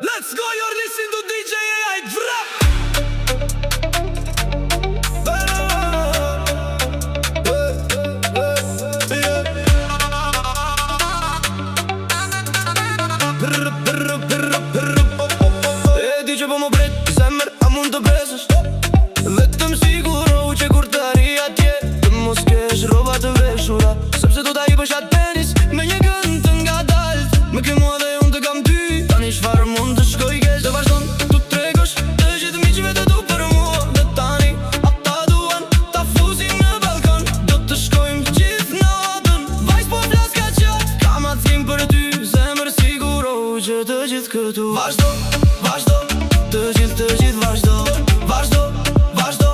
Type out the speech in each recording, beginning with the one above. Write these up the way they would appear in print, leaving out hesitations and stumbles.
Let's go, you're listening to DJ AI Drop. E di që po më pret zemër, a mund të presësh? Vetëm siguro që kur të arri atje të mos kesh roba të veshura, sepse do t'a i bësh atë tenis me një kënd të ngadalt. Me ke mua dhe unë të kam ty, tani çfarë mund të shkoj kesh? Të vazhdon tu tregosh të gjithë miqve të du për mua. Dhe tani ata duan ta fusin në balkon, do të shkojmë gjithë natën. Vajz po flas ka qat, kam atë zim për ty, zemër siguro që të gjithë këtu. Vazhdo, vazhdo, të gjithë vazhdo. Vazhdo, vazhdo,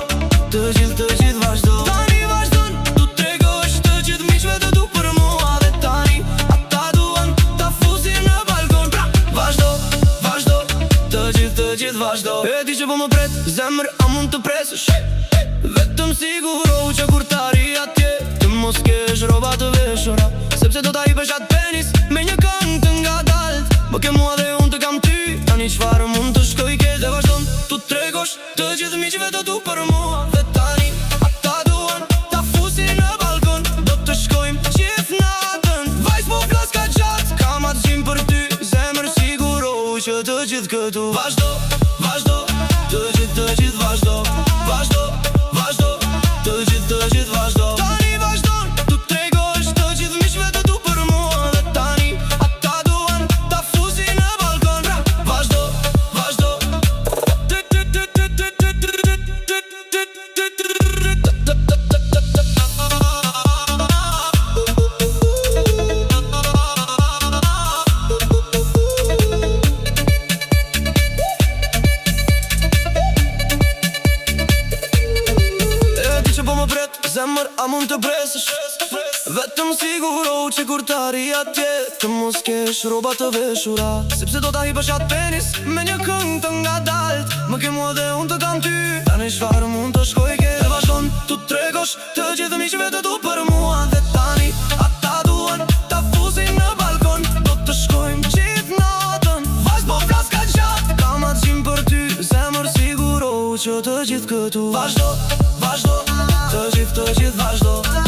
të gjithë vazhdo. Tani vazhdon, tu tregosh të gjithë miqve të du për mua. Dhe tani ata duan ta fusin në balkon. Vazhdo, vazhdo, të gjithë vazhdo. E di që po më pret zemër, a mund të presësh? Vetëm siguro që kur t'arri atje të mos kesh roba të veshura, sepse do t'a i bësh atë penis me një këngë të ngadalt. Më ke mua dhe unë të kam ty, tani çfarë mund të shkoj kesh? Dhe vazhdon tu tregosh të gjithë miqve të du për mua. Dhe tani ata duan ta fusin në balkon, do të shkojmë gjithë natën. Vajz po flas ka gjatë, kam atë zim për ty, zemër siguro që të gjithë këtu. Vazhdo, vazhdo, të gjithë vazhdo. Vazhdo, vazhdo, të gjithë vazhdo. Tani vazhdon, tu tregosh të gjithë miqve të du për mua. Dhe tani ata duan ta fusin në balkon. Vazhdo, vazhdo. Zemër, a mund të presësh? Vetëm siguro që kur t'arri atje të mos kesh roba të veshura, sepse do t'a i bësh atë penis me një këngë të ngadalt. Më ke mua dhe unë të kam ty, tani çfarë mund të shkoj kesh? Dhe vazhdon tu tregosh të gjithë miqve të du për mua. Dhe tani ata duan ta fusin në balkon, do të shkojmë gjithë natën. Vajz po flas ka gjatë, kam atë zim për ty, zemër siguro që të gjithë këtu. Vazhdo, vazhdo, të gjithë vazhdo.